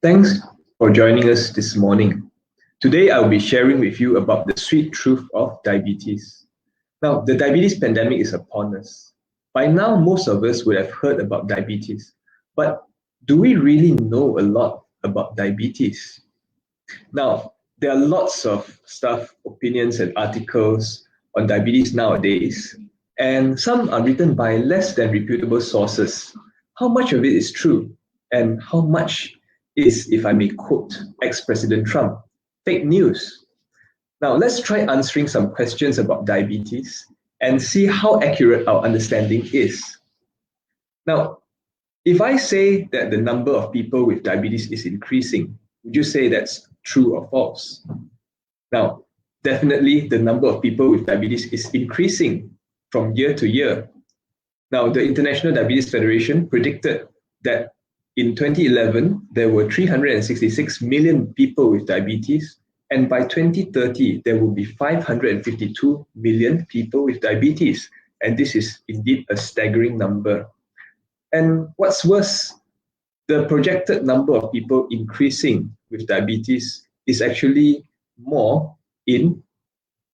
Thanks for joining us this morning. Today, I'll be sharing with you about the sweet truth of diabetes. Now, the diabetes pandemic is upon us. By now, most of us would have heard about diabetes, but do we really know a lot about diabetes? Now, there are lots of stuff, opinions, and articles on diabetes nowadays, and some are written by less than reputable sources. How much of it is true, and how much is, if I may quote ex-President Trump, fake news? Now, let's try answering some questions about diabetes and see how accurate our understanding is. Now, if I say that the number of people with diabetes is increasing, would you say that's true or false? Now, definitely the number of people with diabetes is increasing from year to year. Now, the International Diabetes Federation predicted that in 2011, there were 366 million people with diabetes, and by 2030, there will be 552 million people with diabetes. And this is indeed a staggering number. And what's worse, the projected number of people increasing with diabetes is actually more in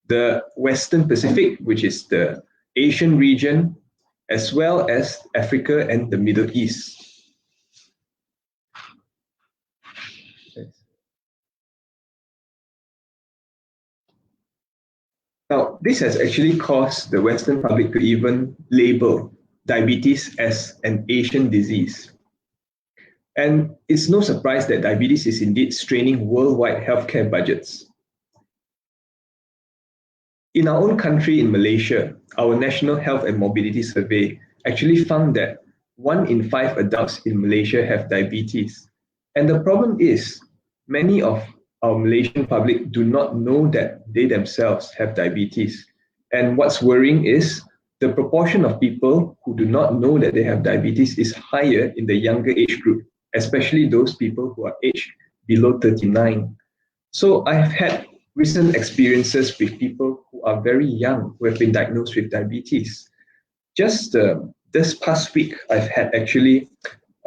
the Western Pacific, which is the Asian region, as well as Africa and the Middle East. Now, this has actually caused the Western public to even label diabetes as an Asian disease. And it's no surprise that diabetes is indeed straining worldwide healthcare budgets. In our own country, in Malaysia, our National Health and Mobility Survey actually found that 1 in 5 adults in Malaysia have diabetes. And the problem is, many of our Malaysian public do not know that they themselves have diabetes. And what's worrying is the proportion of people who do not know that they have diabetes is higher in the younger age group, especially those people who are aged below 39. So I've had recent experiences with people who are very young who have been diagnosed with diabetes. Just this past week, I've had actually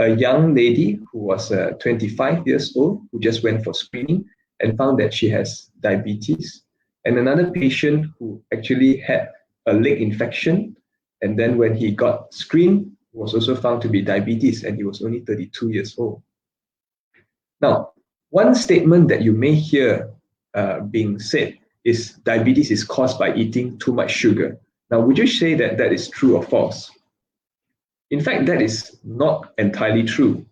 a young lady who was 25 years old who just went for screening and found that she has diabetes, and another patient who actually had a leg infection, and then when he got screened, was also found to be diabetes, and he was only 32 years old. Now, one statement that you may hear being said is diabetes is caused by eating too much sugar. Now, would you say that that is true or false? In fact, that is not entirely true.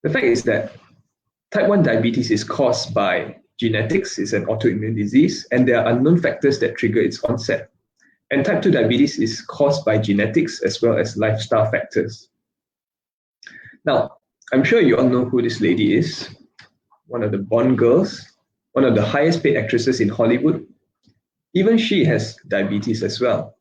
The fact is that type 1 diabetes is caused by genetics, it's an autoimmune disease, and there are unknown factors that trigger its onset. And type 2 diabetes is caused by genetics as well as lifestyle factors. Now, I'm sure you all know who this lady is. One of the Bond girls, one of the highest paid actresses in Hollywood. Even she has diabetes as well.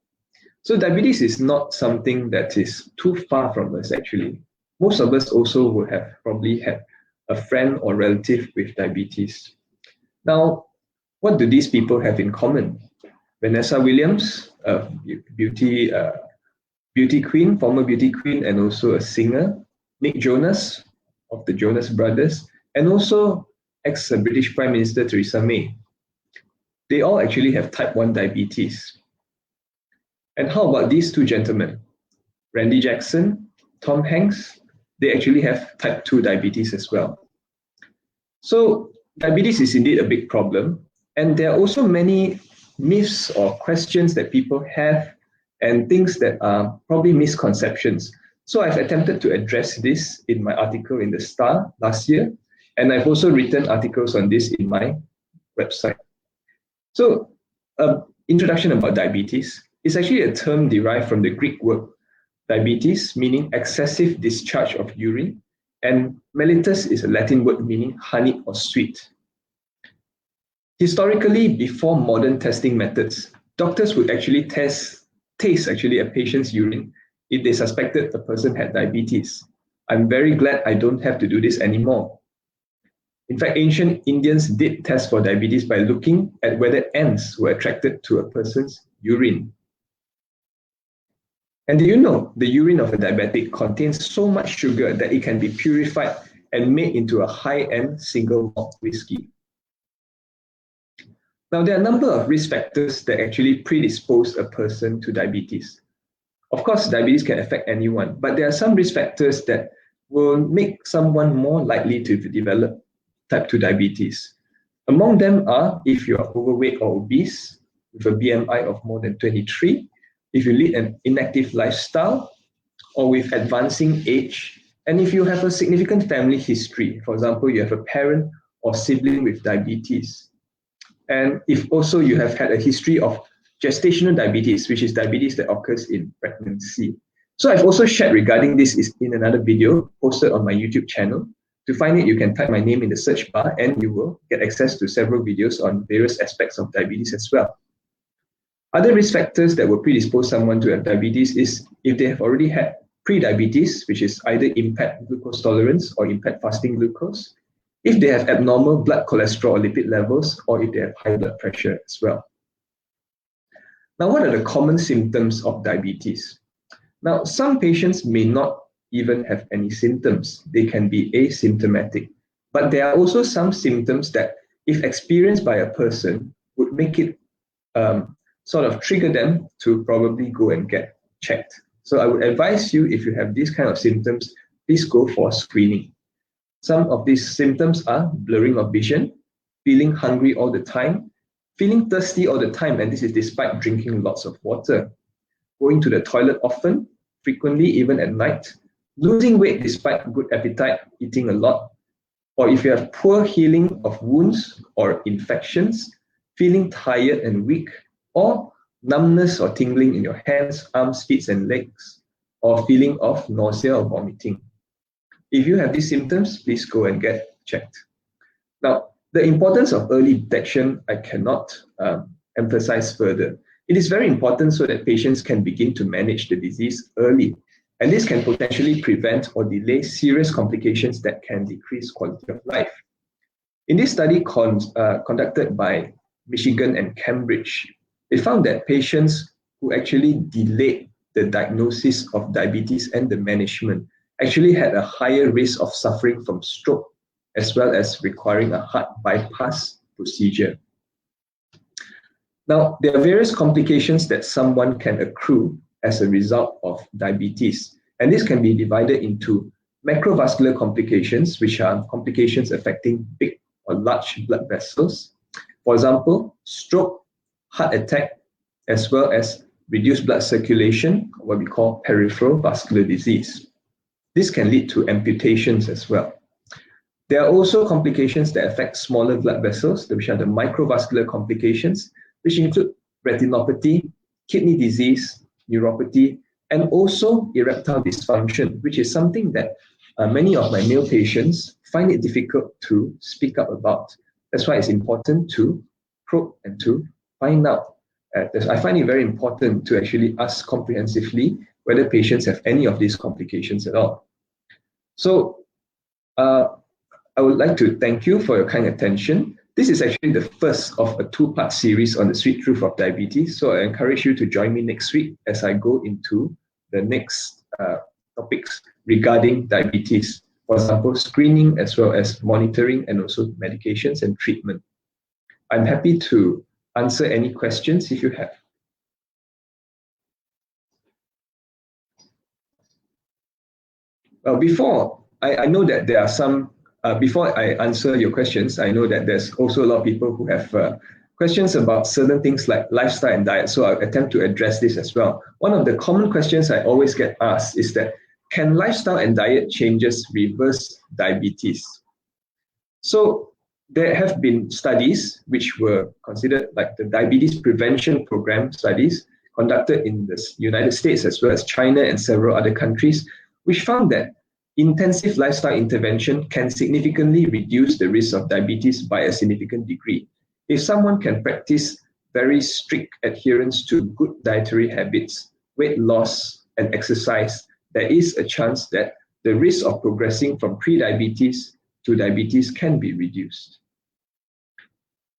So diabetes is not something that is too far from us, actually. Most of us also would have probably had a friend or relative with diabetes. Now, what do these people have in common? Vanessa Williams, a beauty queen, former beauty queen, and also a singer. Nick Jonas of the Jonas Brothers, and also ex-British Prime Minister Theresa May. They all actually have type 1 diabetes. And how about these two gentlemen? Randy Jackson, Tom Hanks, they actually have type 2 diabetes as well. So diabetes is indeed a big problem. And there are also many myths or questions that people have and things that are probably misconceptions. So I've attempted to address this in my article in The Star last year. And I've also written articles on this in my website. So, introduction about diabetes is actually a term derived from the Greek word diabetes, meaning excessive discharge of urine, and mellitus is a Latin word meaning honey or sweet. Historically, before modern testing methods, doctors would actually taste a patient's urine if they suspected the person had diabetes. I'm very glad I don't have to do this anymore. In fact, ancient Indians did test for diabetes by looking at whether ants were attracted to a person's urine. And do you know the urine of a diabetic contains so much sugar that it can be purified and made into a high-end single malt whiskey. Now, there are a number of risk factors that actually predispose a person to diabetes. Of course, diabetes can affect anyone, but there are some risk factors that will make someone more likely to develop type 2 diabetes. Among them are if you are overweight or obese, with a BMI of more than 23, if you lead an inactive lifestyle, or with advancing age, and if you have a significant family history. For example, you have a parent or sibling with diabetes. And if also you have had a history of gestational diabetes, which is diabetes that occurs in pregnancy. So I've also shared regarding this in another video posted on my YouTube channel. To find it, you can type my name in the search bar and you will get access to several videos on various aspects of diabetes as well. Other risk factors that will predispose someone to have diabetes is if they have already had pre-diabetes, which is either impaired glucose tolerance or impaired fasting glucose, if they have abnormal blood cholesterol or lipid levels, or if they have high blood pressure as well. Now, what are the common symptoms of diabetes? Now, some patients may not even have any symptoms. They can be asymptomatic. But there are also some symptoms that, if experienced by a person, would make it sort of trigger them to probably go and get checked. So I would advise you, if you have these kind of symptoms, please go for screening. Some of these symptoms are blurring of vision, feeling hungry all the time, feeling thirsty all the time, and this is despite drinking lots of water, going to the toilet often, frequently, even at night, losing weight despite good appetite, eating a lot, or if you have poor healing of wounds or infections, feeling tired and weak, or numbness or tingling in your hands, arms, feet, and legs, or feeling of nausea or vomiting. If you have these symptoms, please go and get checked. Now, the importance of early detection, I cannot emphasize further. It is very important so that patients can begin to manage the disease early, and this can potentially prevent or delay serious complications that can decrease quality of life. In this study conducted by Michigan and Cambridge, they found that patients who actually delayed the diagnosis of diabetes and the management actually had a higher risk of suffering from stroke, as well as requiring a heart bypass procedure. Now, there are various complications that someone can accrue as a result of diabetes, and this can be divided into macrovascular complications, which are complications affecting big or large blood vessels. For example, stroke, heart attack, as well as reduced blood circulation, what we call peripheral vascular disease. This can lead to amputations as well. There are also complications that affect smaller blood vessels, which are the microvascular complications, which include retinopathy, kidney disease, neuropathy, and also erectile dysfunction, which is something that many of my male patients find it difficult to speak up about. That's why it's important to probe and to find out. I find it very important to actually ask comprehensively whether patients have any of these complications at all. So I would like to thank you for your kind attention. This is actually the first of a two-part series on the sweet truth of diabetes. So I encourage you to join me next week as I go into the next topics regarding diabetes. For example, screening as well as monitoring, and also medications and treatment. I'm happy to answer any questions if you have. Well, before I know that there are some, before I answer your questions, I know that there's also a lot of people who have questions about certain things like lifestyle and diet. So I'll attempt to address this as well. One of the common questions I always get asked is that, can lifestyle and diet changes reverse diabetes? So there have been studies which were considered like the diabetes prevention program studies conducted in the United States as well as China and several other countries, which found that intensive lifestyle intervention can significantly reduce the risk of diabetes by a significant degree. If someone can practice very strict adherence to good dietary habits, weight loss, and exercise, there is a chance that the risk of progressing from pre-diabetes to diabetes can be reduced.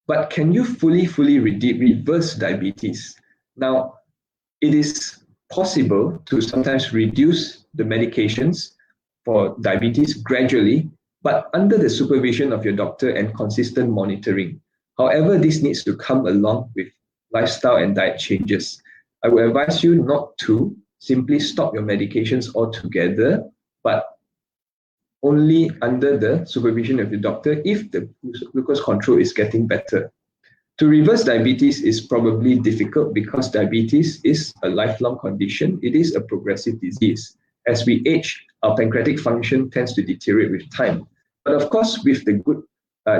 But can you fully reverse diabetes? Now, it is possible to sometimes reduce the medications for diabetes gradually but under the supervision of your doctor and consistent monitoring. However, this needs to come along with lifestyle and diet changes. I would advise you not to simply stop your medications altogether, but only under the supervision of your doctor if the glucose control is getting better. To reverse diabetes is probably difficult because diabetes is a lifelong condition. It is a progressive disease. As we age, our pancreatic function tends to deteriorate with time. But of course, with the good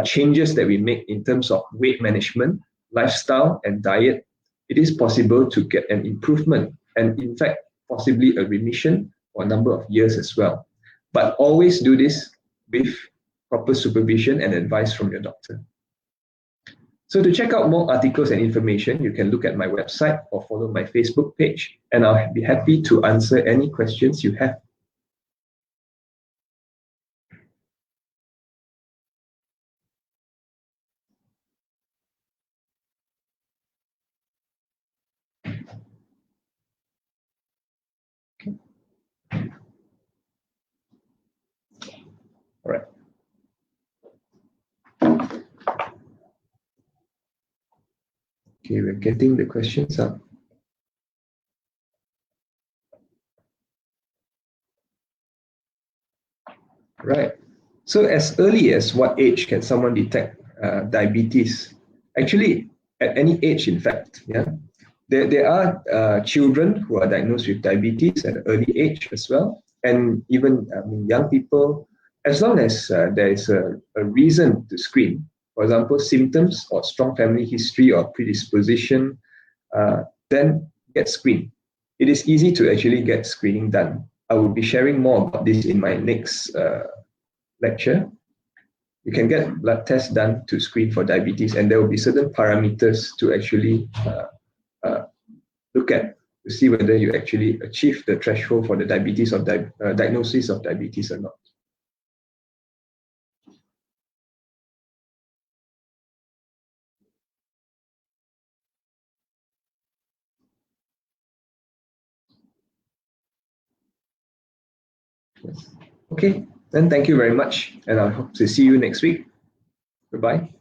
changes that we make in terms of weight management, lifestyle, and diet, it is possible to get an improvement and, in fact, possibly a remission for a number of years as well. But always do this with proper supervision and advice from your doctor. So to check out more articles and information, you can look at my website or follow my Facebook page, and I'll be happy to answer any questions you have. All right. Okay, we're getting the questions up. Right. So as early as what age can someone detect diabetes? Actually, at any age, in fact, yeah. There are children who are diagnosed with diabetes at an early age as well, and even young people, as long as there is a reason to screen. For example, symptoms or strong family history or predisposition, then get screened. It is easy to actually get screening done. I will be sharing more about this in my next lecture. You can get blood tests done to screen for diabetes, and there will be certain parameters to actually look at to see whether you actually achieve the threshold for the diabetes or diagnosis of diabetes or not. Yes. Okay, then thank you very much, and I hope to see you next week. Goodbye.